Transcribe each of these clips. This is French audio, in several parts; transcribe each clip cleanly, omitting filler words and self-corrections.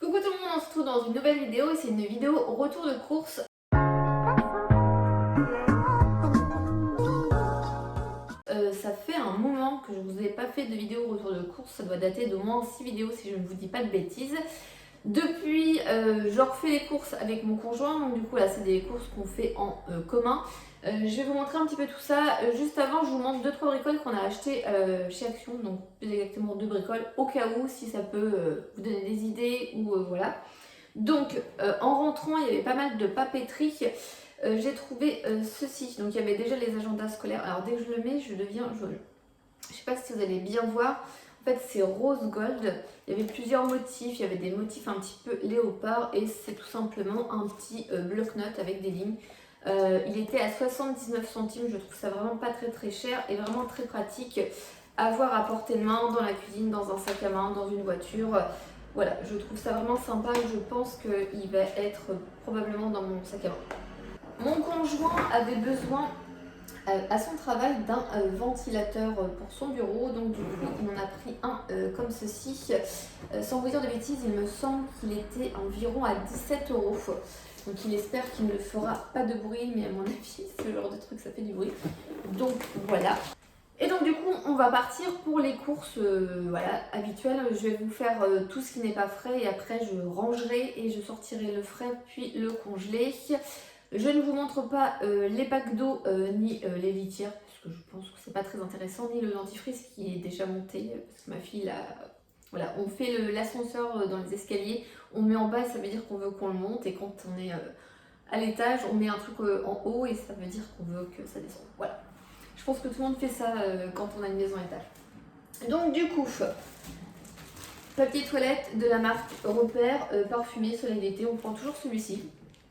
Coucou tout le monde, on se retrouve dans une nouvelle vidéo et c'est une vidéo retour de course. Ça fait un moment que je ne vous ai pas fait de vidéo retour de course, ça doit dater d'au moins 6 vidéos si je ne vous dis pas de bêtises. Depuis, je refais les courses avec mon conjoint, donc du coup là c'est des courses qu'on fait en commun. Je vais vous montrer un petit peu tout ça. Juste avant, je vous montre 2-3 bricoles qu'on a achetées chez Action, donc plus exactement 2 bricoles, au cas où, si ça peut vous donner des idées ou voilà. Donc en rentrant, il y avait pas mal de papeterie. J'ai trouvé ceci. Donc il y avait déjà les agendas scolaires. Alors dès que je le mets, je deviens jaune. Je sais pas si vous allez bien voir. En fait, c'est rose gold. Il y avait plusieurs motifs. Il y avait des motifs un petit peu léopard et c'est tout simplement un petit bloc-notes avec des lignes. Il était à 79 centimes. Je trouve ça vraiment pas très cher et vraiment très pratique à avoir à portée de main dans la cuisine, dans un sac à main, dans une voiture. Voilà, je trouve ça vraiment sympa et je pense qu'il va être probablement dans mon sac à main. Mon conjoint avait besoin à son travail d'un ventilateur pour son bureau, donc du coup il en a pris un comme ceci. Sans vous dire de bêtises, il me semble qu'il était environ à 17 €. Donc il espère qu'il ne fera pas de bruit, mais à mon avis ce genre de truc ça fait du bruit. Donc voilà. Et donc du coup on va partir pour les courses voilà, habituelles. Je vais vous faire tout ce qui n'est pas frais et après je rangerai et je sortirai le frais puis le congelé. Je ne vous montre pas les packs d'eau ni les litières parce que je pense que c'est pas très intéressant, ni le dentifrice qui est déjà monté parce que ma fille là, voilà, on fait l'ascenseur dans les escaliers, on met en bas, ça veut dire qu'on veut qu'on le monte et quand on est à l'étage, on met un truc en haut et ça veut dire qu'on veut que ça descende. Voilà. Je pense que tout le monde fait ça quand on a une maison à étage. Donc du coup, papier toilette de la marque Repère, parfumé soleil d'été, on prend toujours celui-ci.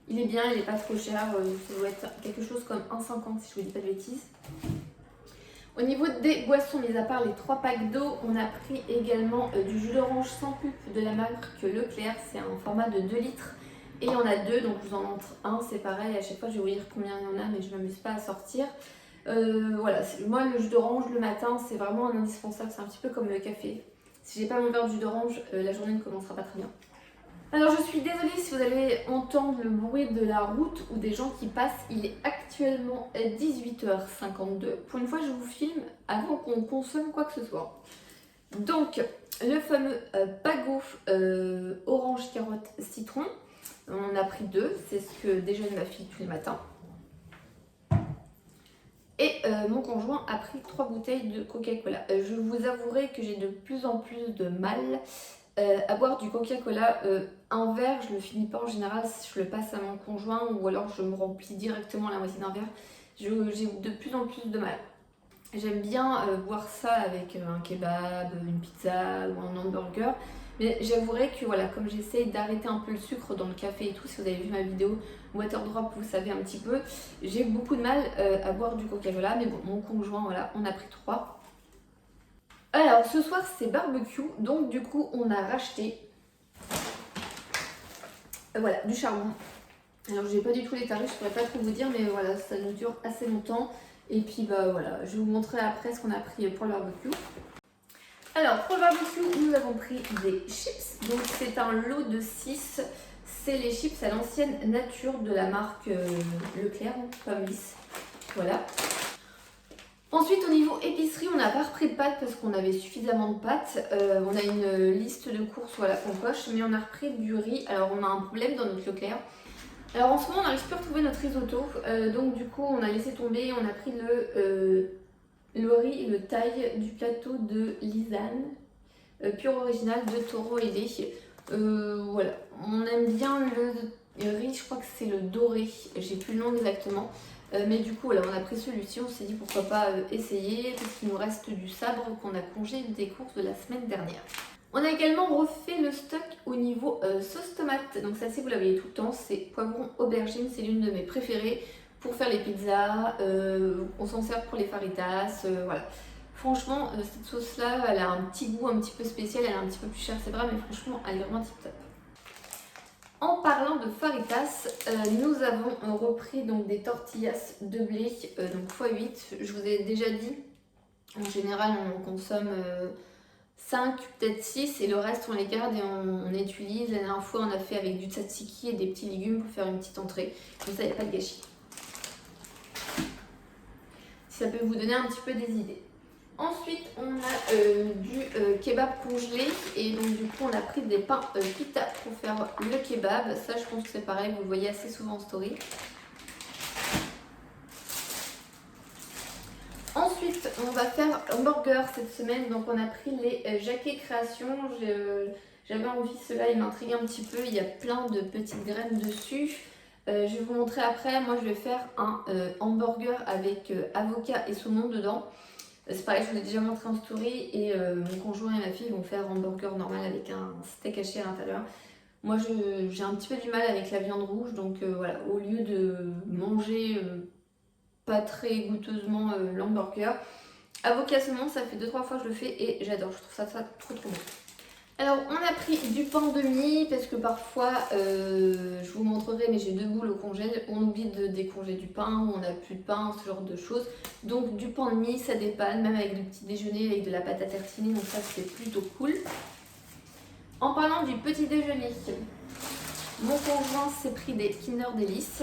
Il est bien, il n'est pas trop cher, ça doit être quelque chose comme 1,50 si je ne vous dis pas de bêtises. Au niveau des boissons, mis à part les 3 packs d'eau, on a pris également du jus d'orange sans pulpe de la marque Leclerc, c'est un format de 2 litres. Et il y en a 2, donc je vous en montre un, c'est pareil, à chaque fois je vais vous dire combien il y en a, mais je ne m'amuse pas à sortir. Voilà, moi le jus d'orange le matin c'est vraiment un indispensable, c'est un petit peu comme le café. Si j'ai pas mon verre de jus d'orange, la journée ne commencera pas très bien. Alors je suis désolée si vous allez entendre le bruit de la route ou des gens qui passent, il est actuellement 18h52. Pour une fois je vous filme avant qu'on consomme quoi que ce soit. Donc le fameux Pago orange carotte citron, on en a pris 2, c'est ce que déjeune ma fille tous les matins. Et mon conjoint a pris 3 bouteilles de Coca-Cola. Je vous avouerai que j'ai de plus en plus de mal à boire du Coca-Cola. Un verre, je le finis pas en général, je le passe à mon conjoint ou alors je me remplis directement la moitié d'un verre. J'ai de plus en plus de mal. J'aime bien boire ça avec un kebab, une pizza ou un hamburger. Mais j'avouerai que voilà, comme j'essaye d'arrêter un peu le sucre dans le café et tout, si vous avez vu ma vidéo Water Drop, vous savez un petit peu, j'ai beaucoup de mal à boire du Coca-Cola. Mais bon, mon conjoint, voilà, on a pris 3. Alors ce soir c'est barbecue, donc du coup on a racheté voilà, du charbon. Alors j'ai pas du tout les tarifs, je pourrais pas trop vous dire, mais voilà, ça nous dure assez longtemps. Et puis bah voilà, je vous montrerai après ce qu'on a pris pour le barbecue. Alors pour le barbecue, nous avons pris des chips. Donc c'est un lot de 6. C'est les chips à l'ancienne nature de la marque Leclerc, pomme lisse. Voilà. Ensuite au niveau épicerie, on n'a pas repris de pâtes parce qu'on avait suffisamment de pâtes. On a une liste de courses voilà, qu'on coche, mais on a repris du riz. Alors on a un problème dans notre Leclerc. Alors en ce moment on n'arrive plus à retrouver notre risotto, donc du coup on a laissé tomber, on a pris le riz, le taille du plateau de Lisanne, pur original de Toro aidé. Voilà, on aime bien le riz, je crois que c'est le doré, j'ai plus le nom exactement. Mais du coup voilà, on a pris celui-ci, on s'est dit pourquoi pas essayer, parce qu'il nous reste du sabre qu'on a congé des courses de la semaine dernière. On a également refait le stock au niveau sauce tomate. Donc ça c'est vous la voyez tout le temps, c'est poivron aubergine, c'est l'une de mes préférées pour faire les pizzas, on s'en sert pour les faritas, voilà. Franchement cette sauce là elle a un petit goût un petit peu spécial, elle est un petit peu plus chère c'est vrai mais franchement elle est vraiment tip top. En parlant de faritas, nous avons repris donc des tortillas de blé donc x8. Je vous ai déjà dit, en général on consomme 5, peut-être 6, et le reste on les garde et on utilise. La dernière fois on a fait avec du tzatziki et des petits légumes pour faire une petite entrée. Comme ça il n'y a pas de gâchis. Ça peut vous donner un petit peu des idées. Ensuite, on a du kebab congelé et donc du coup on a pris des pains pita pour faire le kebab. Ça je pense que c'est pareil, vous le voyez assez souvent en story. Ensuite, on va faire hamburger cette semaine. Donc on a pris les Jacquet Création. J'avais envie, cela il m'intrigue un petit peu. Il y a plein de petites graines dessus. Je vais vous montrer après. Moi je vais faire un hamburger avec avocat et saumon dedans. C'est pareil, je vous l'ai déjà montré en story et mon conjoint et ma fille vont faire hamburger normal avec un steak haché à l'intérieur. Moi j'ai un petit peu du mal avec la viande rouge, donc voilà, au lieu de manger pas très goûteusement l'hamburger, avocat saumon, ça fait 2-3 fois que je le fais et j'adore, je trouve ça trop bon. Alors on a pris du pain de mie parce que parfois, je vous montrerai mais j'ai 2 boules au congèle, on oublie de décongeler du pain, ou on n'a plus de pain, ce genre de choses. Donc du pain de mie ça dépanne, même avec du petit déjeuner, avec de la pâte à tartiner, donc ça c'est plutôt cool. En parlant du petit déjeuner, mon conjoint s'est pris des Kinder Délices.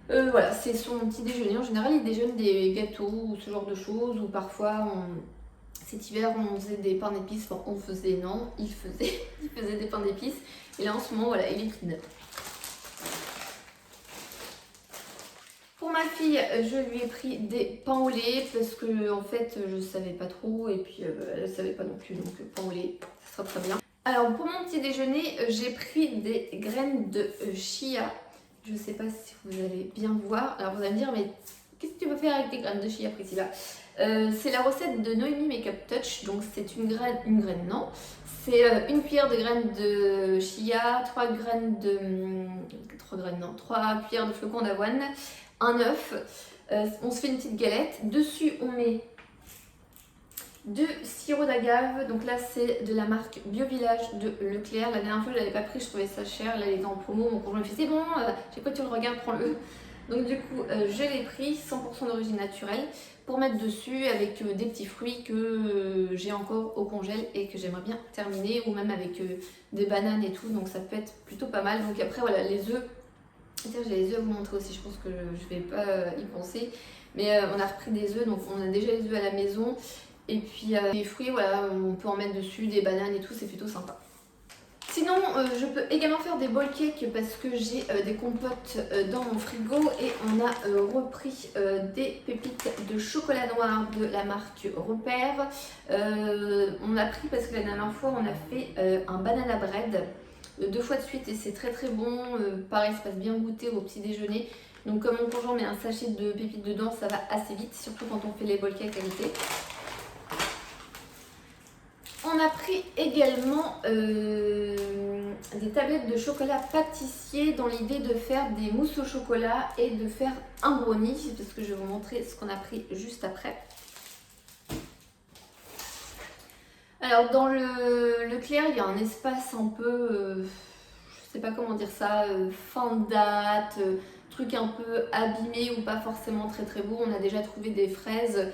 Voilà, c'est son petit déjeuner. En général, il déjeune des gâteaux ou ce genre de choses, ou parfois cet hiver on faisait des pains d'épices, enfin on faisait, non, il faisait des pains d'épices. Et là en ce moment, voilà, il est Kinder. Pour ma fille, je lui ai pris des pains au lait parce que en fait je savais pas trop et puis elle savait pas non plus, donc pain au lait, ça sera très bien. Alors pour mon petit déjeuner, j'ai pris des graines de chia. Je sais pas si vous allez bien voir. Alors vous allez me dire, mais qu'est-ce que tu veux faire avec tes graines de chia, Priscilla? C'est la recette de Noémie Makeup Touch, donc c'est une graine non. C'est une cuillère de graines de chia, 3 cuillères de flocons d'avoine, un œuf. On se fait une petite galette. Dessus, on met de sirop d'agave. Donc là, c'est de la marque Bio Village de Leclerc. La dernière fois, je ne l'avais pas pris, je trouvais ça cher. Là, il était en promo. Mon conjoint me fait, c'est bon, j'ai quoi, tu le regardes, prends-le. Donc du coup, je l'ai pris, 100% d'origine naturelle, pour mettre dessus avec des petits fruits que j'ai encore au congèle et que j'aimerais bien terminer, ou même avec des bananes et tout, donc ça peut être plutôt pas mal. Donc après voilà, les œufs, j'ai les œufs à vous montrer aussi, je pense que je vais pas y penser, mais on a repris des œufs, donc on a déjà les œufs à la maison, et puis les fruits, voilà, on peut en mettre dessus, des bananes et tout, c'est plutôt sympa. Sinon, je peux également faire des bowl cakes parce que j'ai des compotes dans mon frigo et on a repris des pépites de chocolat noir de la marque Repère. On a pris parce que la dernière fois on a fait un banana bread 2 fois de suite et c'est très bon. Pareil, ça passe bien goûter au petit déjeuner. Donc comme mon conjoint met un sachet de pépites dedans, ça va assez vite, surtout quand on fait les bowl cakes à l'été. On a pris également des tablettes de chocolat pâtissier dans l'idée de faire des mousses au chocolat et de faire un brownie, parce que je vais vous montrer ce qu'on a pris juste après. Alors dans le Leclerc, il y a un espace un peu, je sais pas comment dire ça, fin de date, truc un peu abîmé ou pas forcément très beau. On a déjà trouvé des fraises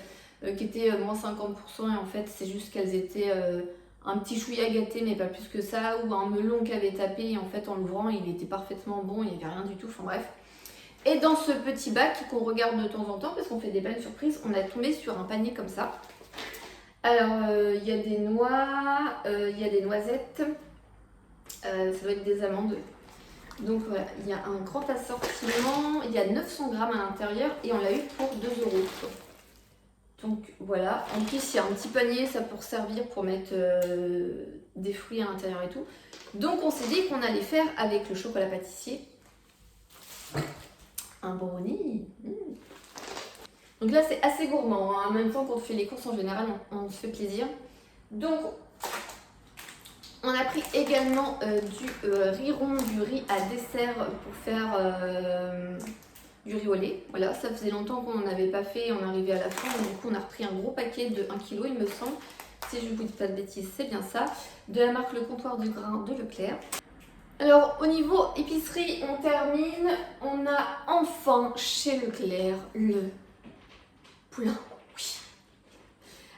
qui étaient moins 50% et en fait c'est juste qu'elles étaient un petit chouïa gâté mais pas plus que ça, ou un melon qui avait tapé et en fait en l'ouvrant il était parfaitement bon, il n'y avait rien du tout, enfin bref. Et dans ce petit bac qu'on regarde de temps en temps parce qu'on fait des bonnes surprises, on a tombé sur un panier comme ça. Alors il y a des noix, il y a des noisettes, ça doit être des amandes. Donc voilà, il y a un grand assortiment, il y a 900 grammes à l'intérieur et on l'a eu pour 2 €. Donc voilà, en plus il y a un petit panier, ça pour servir pour mettre des fruits à l'intérieur et tout. Donc on s'est dit qu'on allait faire avec le chocolat pâtissier un brownie. Donc là c'est assez gourmand, hein. En même temps quand on fait les courses en général on se fait plaisir. Donc on a pris également du riz rond, du riz à dessert pour faire du riz au lait. Voilà, ça faisait longtemps qu'on n'en avait pas fait et on arrivait à la fin. Donc, du coup, on a repris un gros paquet de 1 kg, il me semble. Si je ne vous dis pas de bêtises, c'est bien ça. De la marque Le Comptoir du Grain de Leclerc. Alors, au niveau épicerie, on termine. On a enfin chez Leclerc le poulain. Oui.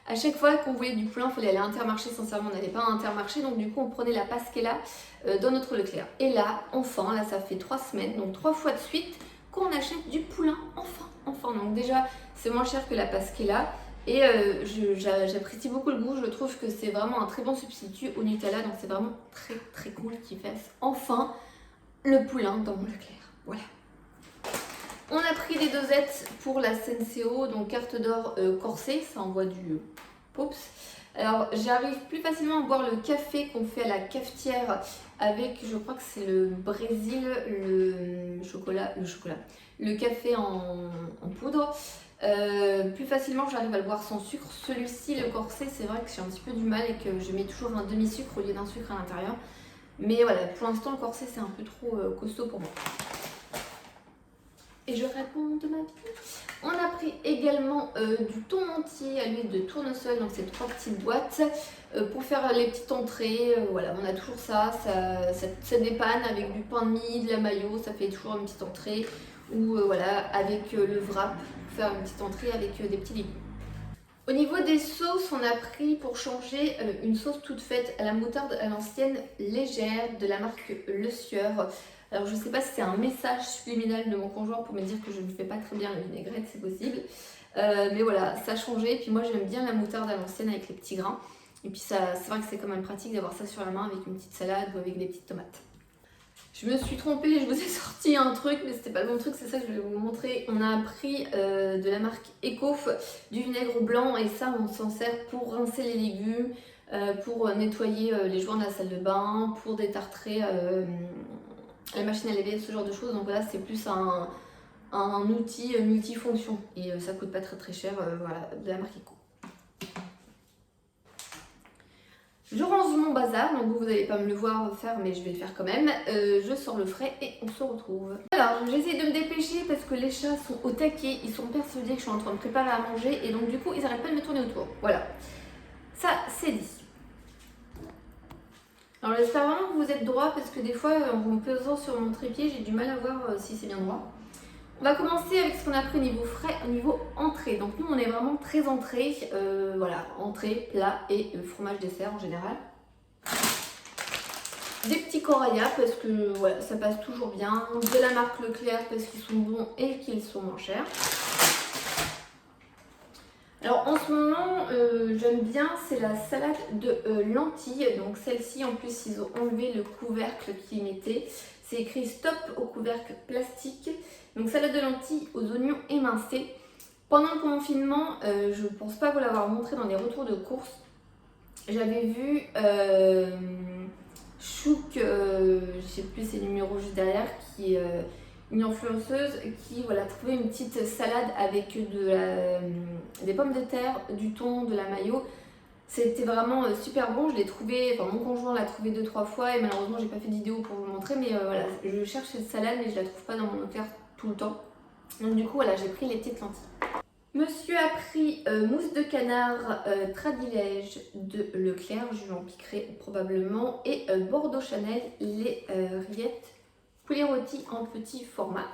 À chaque fois qu'on voulait du poulain, il fallait aller à Intermarché, sincèrement on n'allait pas à Intermarché, donc du coup on prenait la Pasquella dans notre Leclerc. Et là, enfin, là ça fait 3 semaines, donc 3 fois de suite qu'on achète du poulain, enfin. Donc déjà c'est moins cher que la Pasquella et j'apprécie beaucoup le goût, je trouve que c'est vraiment un très bon substitut au Nutella, donc c'est vraiment très cool qu'ils fassent enfin le poulain dans mon Leclerc. Voilà. On a pris des dosettes pour la Senseo, donc carte d'or corsée, ça envoie du pops. Alors j'arrive plus facilement à boire le café qu'on fait à la cafetière avec, je crois que c'est le Brésil, le café en poudre. Plus facilement j'arrive à le boire sans sucre. Celui-ci, le corset, c'est vrai que j'ai un petit peu du mal et que je mets toujours un demi-sucre au lieu d'un sucre à l'intérieur. Mais voilà, pour l'instant le corset c'est un peu trop costaud pour moi. Et je réponds de ma vie. On a pris également du thon entier à l'huile de tournesol, donc c'est 3 petites boîtes pour faire les petites entrées. Voilà, on a toujours ça dépanne avec du pain de mie, de la mayo, ça fait toujours une petite entrée. Ou voilà, avec le wrap, pour faire une petite entrée avec des petits légumes. Au niveau des sauces, on a pris pour changer une sauce toute faite à la moutarde à l'ancienne légère de la marque Le Sieur. Alors je sais pas si c'est un message subliminal de mon conjoint pour me dire que je ne fais pas très bien la vinaigrette, c'est possible. Mais voilà, ça a changé. Et puis moi j'aime bien la moutarde à l'ancienne avec les petits grains. Et puis c'est vrai que c'est quand même pratique d'avoir ça sur la main avec une petite salade ou avec des petites tomates. Je me suis trompée, je vous ai sorti un truc, mais c'était pas le bon truc, c'est ça que je vais vous montrer. On a pris de la marque Ecof du vinaigre blanc et ça on s'en sert pour rincer les légumes, pour nettoyer les joints de la salle de bain, pour détartrer la machine à laver, ce genre de choses. Donc voilà, c'est plus un outil multifonction et ça coûte pas très cher, voilà, de la marque Eco. Je range mon bazar, donc vous n'allez pas me le voir faire, mais je vais le faire quand même. Je sors le frais et on se retrouve. Alors, j'essaie de me dépêcher parce que les chats sont au taquet. Ils sont persuadés que je suis en train de préparer à manger et donc du coup, ils n'arrêtent pas de me tourner autour. Voilà, ça c'est dit. Alors j'espère vraiment que vous êtes droit parce que des fois, en me pesant sur mon trépied, j'ai du mal à voir si c'est bien droit. On va commencer avec ce qu'on a pris au niveau frais, au niveau entrée. Donc nous on est vraiment très entrée, voilà, entrée, plat et fromage dessert en général. Des petits coraya parce que voilà, ça passe toujours bien. De la marque Leclerc parce qu'ils sont bons et qu'ils sont moins chers. Alors en ce moment, j'aime bien, c'est la salade de lentilles. Donc celle-ci, en plus, ils ont enlevé le couvercle qu'ils mettaient. C'est écrit stop au couvercle plastique. Donc salade de lentilles aux oignons émincés. Pendant le confinement, je ne pense pas vous l'avoir montré dans les retours de course. J'avais vu Chouk, je ne sais plus c'est le numéro juste derrière, qui est une influenceuse qui voilà, trouvait une petite salade avec des pommes de terre, du thon, de la mayo. C'était vraiment super bon, je l'ai trouvé, enfin mon conjoint l'a trouvé 2-3 fois et malheureusement j'ai pas fait de vidéo pour vous le montrer, mais voilà, je cherche cette salade mais je la trouve pas dans mon Leclerc tout le temps. Donc du coup voilà, j'ai pris les petites lentilles. Monsieur a pris mousse de canard Tradilège de Leclerc, je lui en piquerai probablement, et Bordeaux Chanel, les rillettes poulet rôti en petit format.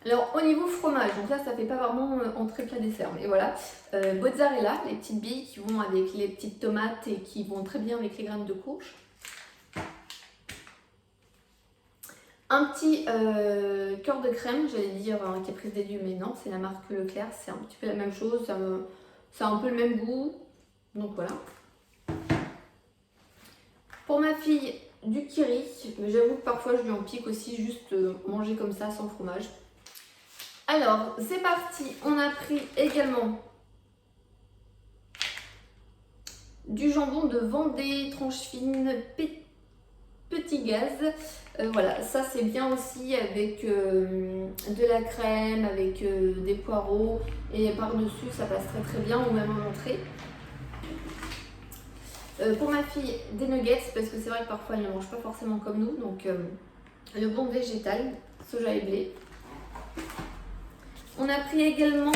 Alors au niveau fromage, donc là ça fait pas vraiment entrée plat dessert, mais voilà, mozzarella, les petites billes qui vont avec les petites tomates et qui vont très bien avec les graines de courge. Un petit cœur de crème, j'allais dire qui est prise des dieux, mais non, c'est la marque Leclerc, c'est un petit peu la même chose, ça a un peu le même goût, donc voilà. Pour ma fille, du kiri, mais j'avoue que parfois je lui en pique aussi, juste manger comme ça sans fromage. Alors, c'est parti, on a pris également du jambon de Vendée, tranche fine, petit gaz. Voilà, ça c'est bien aussi avec de la crème, avec des poireaux et par-dessus ça passe très bien ou même en entrée. Pour ma fille, des nuggets parce que c'est vrai que parfois elle ne mange pas forcément comme nous, donc le bon végétal, soja et blé. On a pris également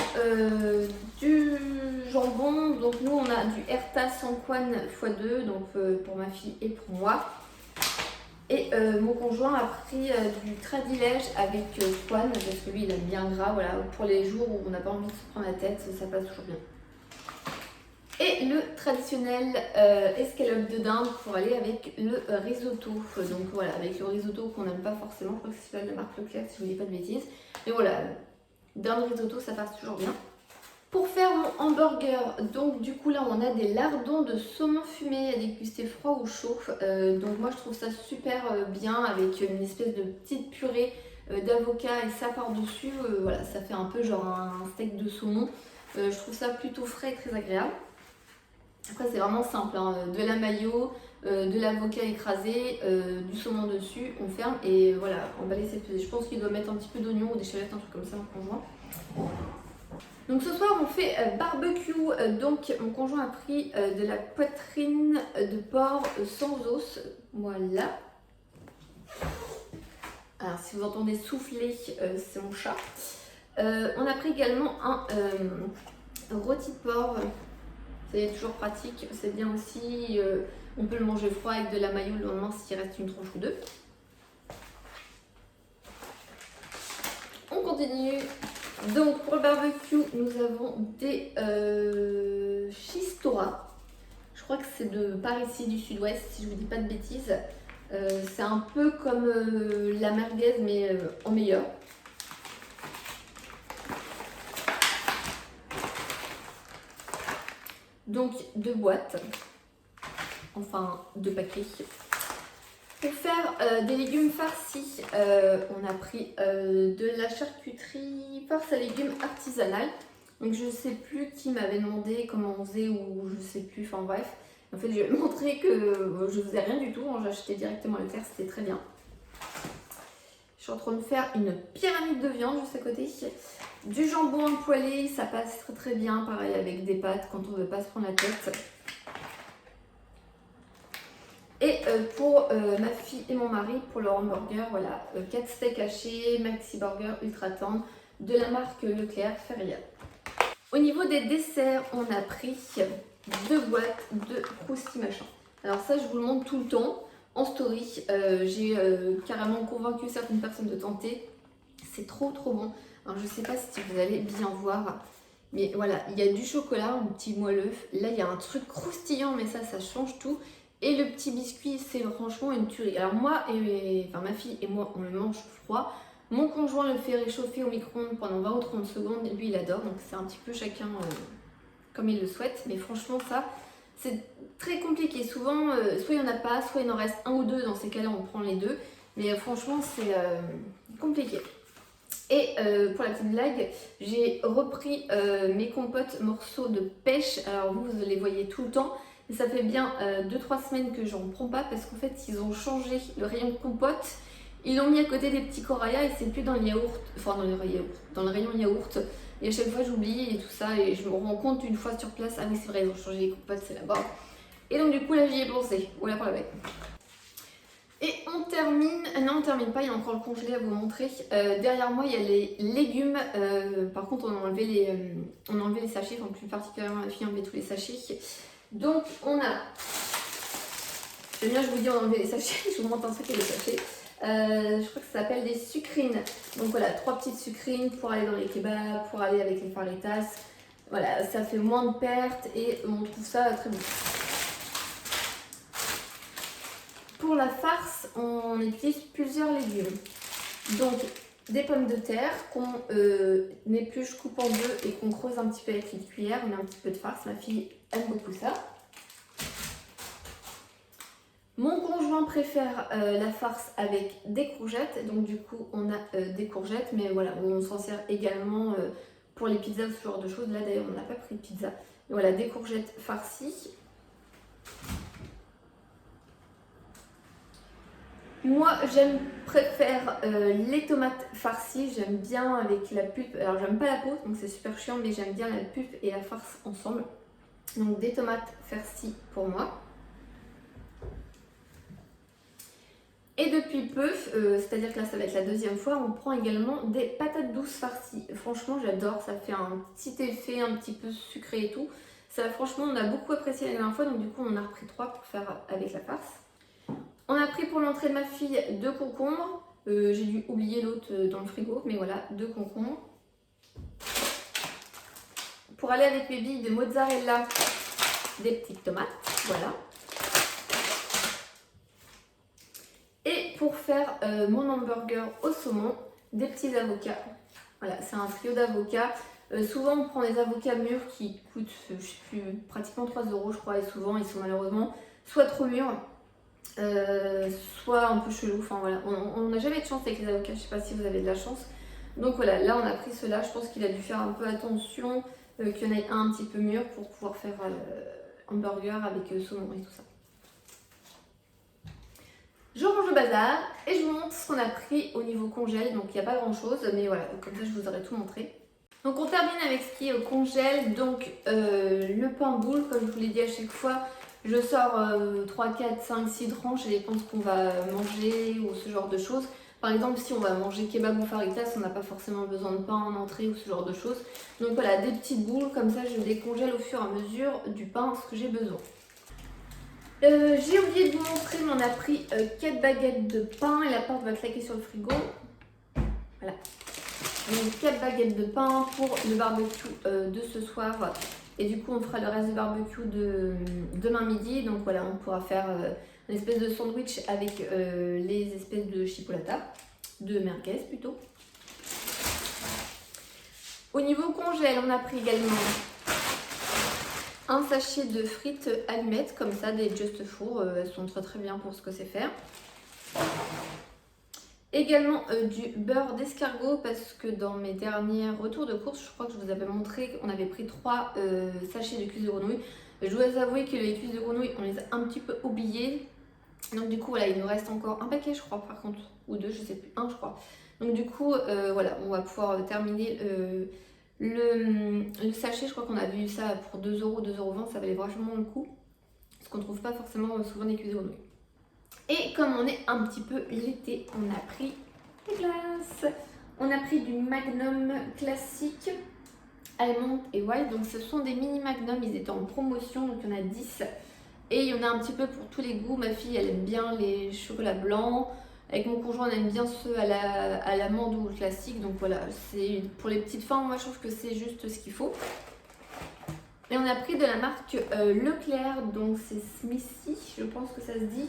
du jambon, donc nous on a du Herta Sanquan x2, donc pour ma fille et pour moi. Et mon conjoint a pris du Tradilège avec Swan, parce que lui il aime bien gras, voilà, pour les jours où on n'a pas envie de se prendre la tête, ça passe toujours bien. Et le traditionnel escalope de dinde pour aller avec le risotto. Donc voilà, avec le risotto qu'on n'aime pas forcément, je crois que c'est celui de la marque Leclerc si je vous dis pas de bêtises. Mais voilà, dinde risotto ça passe toujours bien. Pour faire mon hamburger, donc du coup là on a des lardons de saumon fumé à déguster froid ou chaud. Donc moi je trouve ça super bien avec une espèce de petite purée d'avocat et ça par-dessus. Voilà, ça fait un peu genre un steak de saumon. Je trouve ça plutôt frais et très agréable. Après c'est vraiment simple, hein. De la mayo, de l'avocat écrasé, du saumon dessus, on ferme et voilà, emballer cette pesée. Je pense qu'il doit mettre un petit peu d'oignon ou d'échalotes, un truc comme ça mon conjoint. Donc ce soir on fait barbecue, donc mon conjoint a pris de la poitrine de porc sans os, voilà. Alors si vous entendez souffler, c'est mon chat. On a pris également un rôti de porc. C'est toujours pratique, c'est bien aussi, on peut le manger froid avec de la mayo le lendemain s'il reste une tranche ou deux. On continue. Donc pour le barbecue, nous avons des Chistora. Je crois que c'est de par ici du sud-ouest, si je vous dis pas de bêtises. C'est un peu comme la merguez mais en meilleur. Donc 2 boîtes, enfin 2 paquets. Pour faire des légumes farcis, on a pris de la charcuterie farce à légumes artisanale. Donc je sais plus qui m'avait demandé comment on faisait ou je sais plus, enfin bref. En fait je vais montrer que je faisais rien du tout, hein, j'ai acheté directement à Leclerc, c'était très bien. Je suis en train de faire une pyramide de viande juste à côté. Du jambon poêlé, ça passe très très bien, pareil avec des pâtes quand on veut pas se prendre la tête. Et pour ma fille et mon mari, pour leur hamburger, voilà, 4 steaks hachés, maxi burger ultra tendre, de la marque Leclerc Feria. Au niveau des desserts, on a pris 2 boîtes de Krusty machin. Alors ça, je vous le montre tout le temps en story. J'ai carrément convaincu certaines personnes de tenter. C'est trop bon. Alors je sais pas si vous allez bien voir, mais voilà, il y a du chocolat, un petit moelleux. Là, il y a un truc croustillant, mais ça change tout. Et le petit biscuit, c'est franchement une tuerie. Alors moi, ma fille et moi, on le mange froid. Mon conjoint le fait réchauffer au micro-ondes pendant 20 ou 30 secondes. Lui, il adore. Donc c'est un petit peu chacun comme il le souhaite. Mais franchement, ça, c'est très compliqué. Souvent, soit il n'y en a pas, soit il en reste un ou deux. Dans ces cas-là, on prend les deux. Mais franchement, c'est compliqué. Et pour la petite blague, j'ai repris mes compotes morceaux de pêche. Alors vous les voyez tout le temps. Mais ça fait bien 2-3 semaines que j'en prends pas parce qu'en fait ils ont changé le rayon compote. Ils l'ont mis à côté des petits corayas et c'est plus dans le yaourt, enfin dans le rayon yaourt. Et à chaque fois j'oublie et tout ça et je me rends compte une fois sur place, ah oui c'est vrai ils ont changé les compotes, c'est là-bas. Et donc du coup là j'y ai pensé, voilà pour la blague. Et on termine, non on termine pas, il y a encore le congelé à vous montrer. Derrière moi il y a les légumes, par contre on a enlevé les sachets, enfin plus particulièrement la fille a enlevé tous les sachets. Donc on a, j'aime bien je vous dis on a enlevé les sachets, je vous montre un truc et les sachets. Je crois que ça s'appelle des sucrines. Donc voilà, 3 petites sucrines pour aller dans les kebabs, pour aller avec les faritas. Voilà, ça fait moins de pertes et on trouve ça très bon. Pour la farce, on utilise plusieurs légumes. Donc des pommes de terre qu'on épluche, coupe en deux et qu'on creuse un petit peu avec une cuillère. On met un petit peu de farce, ma fille aime beaucoup ça. Mon conjoint préfère la farce avec des courgettes, donc du coup on a des courgettes, mais voilà, on s'en sert également pour les pizzas, ce genre de choses. Là d'ailleurs on n'a pas pris de pizza. Et voilà, des courgettes farcies. Moi préfère les tomates farcies, j'aime bien avec la pulpe, alors j'aime pas la peau donc c'est super chiant, mais j'aime bien la pulpe et la farce ensemble. Donc des tomates farcies pour moi. Et depuis peu, c'est-à-dire que là ça va être la deuxième fois, on prend également des patates douces farcies. Franchement j'adore, ça fait un petit effet un petit peu sucré et tout. Ça, franchement on a beaucoup apprécié la dernière fois, donc du coup on en a repris 3 pour faire avec la farce. On a pris pour l'entrée de ma fille 2 concombres. J'ai dû oublier l'autre dans le frigo, mais voilà, 2 concombres. Pour aller avec mes billes de mozzarella, des petites tomates, voilà. Et pour faire mon hamburger au saumon, des petits avocats. Voilà, c'est un trio d'avocats. Souvent on prend des avocats mûrs qui coûtent, je sais plus, pratiquement 3 € je crois, et souvent ils sont malheureusement soit trop mûrs, soit un peu chelous. Enfin voilà, on n'a jamais de chance avec les avocats, je sais pas si vous avez de la chance. Donc voilà, là on a pris cela, je pense qu'il a dû faire un peu attention qu'il y en ait un petit peu mûr pour pouvoir faire hamburger avec saumon et tout ça. Je range le bazar et je vous montre ce qu'on a pris au niveau congèle. Donc il n'y a pas grand chose, mais voilà, comme ça je vous aurai tout montré. Donc on termine avec ce qui est au congèle. Donc le pain boule, comme je vous l'ai dit à chaque fois, je sors 3, 4, 5, 6 tranches, ça dépend de ce qu'on va manger ou ce genre de choses. Par exemple, si on va manger kebab ou faritas, on n'a pas forcément besoin de pain en entrée ou ce genre de choses. Donc voilà, des petites boules, comme ça je décongèle au fur et à mesure du pain ce que j'ai besoin. J'ai oublié de vous montrer, mais on a pris 4 baguettes de pain et la porte va claquer sur le frigo. Voilà. Donc 4 baguettes de pain pour le barbecue de ce soir. Et du coup, on fera le reste du barbecue de demain midi. Donc voilà, on pourra faire une espèce de sandwich avec les espèces de chipolata, de merguez plutôt. Au niveau congèle, on a pris également un sachet de frites allumettes, comme ça, des Just Four, elles sont très bien pour ce que c'est faire. Également du beurre d'escargot, parce que dans mes derniers retours de course, je crois que je vous avais montré qu'on avait pris 3 sachets de cuisses de grenouille. Je dois avouer que les cuisses de grenouille, on les a un petit peu oubliées. Donc du coup, voilà, il nous reste encore un paquet, je crois, par contre, ou 2, je sais plus, un je crois. Donc du coup, voilà, on va pouvoir terminer le sachet. Je crois qu'on a vu ça pour 2 €, 2,20 €, ça valait vachement le coup. Parce qu'on ne trouve pas forcément souvent des cuisses de grenouille. Et comme on est un petit peu l'été, on a pris des glaces. On a pris du Magnum classique, almond et white. Donc ce sont des mini Magnum, ils étaient en promotion, donc il y en a 10. Et il y en a un petit peu pour tous les goûts. Ma fille, elle aime bien les chocolats blancs. Avec mon conjoint, on aime bien ceux à l'amande ou le classique. Donc voilà, c'est pour les petites fins, moi je trouve que c'est juste ce qu'il faut. Et on a pris de la marque Leclerc, donc c'est Smithy, je pense que ça se dit.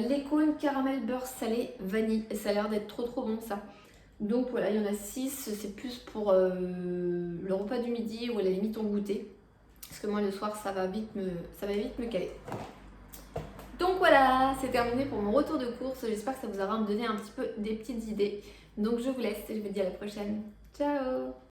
Les cônes caramel beurre salé vanille. Et ça a l'air d'être trop bon ça. Donc voilà, il y en a 6. C'est plus pour le repas du midi ou à la limite en goûter. Parce que moi le soir ça va vite me caler. Donc voilà, c'est terminé pour mon retour de course. J'espère que ça vous aura donné un petit peu des petites idées. Donc je vous laisse et je vous dis à la prochaine. Ciao!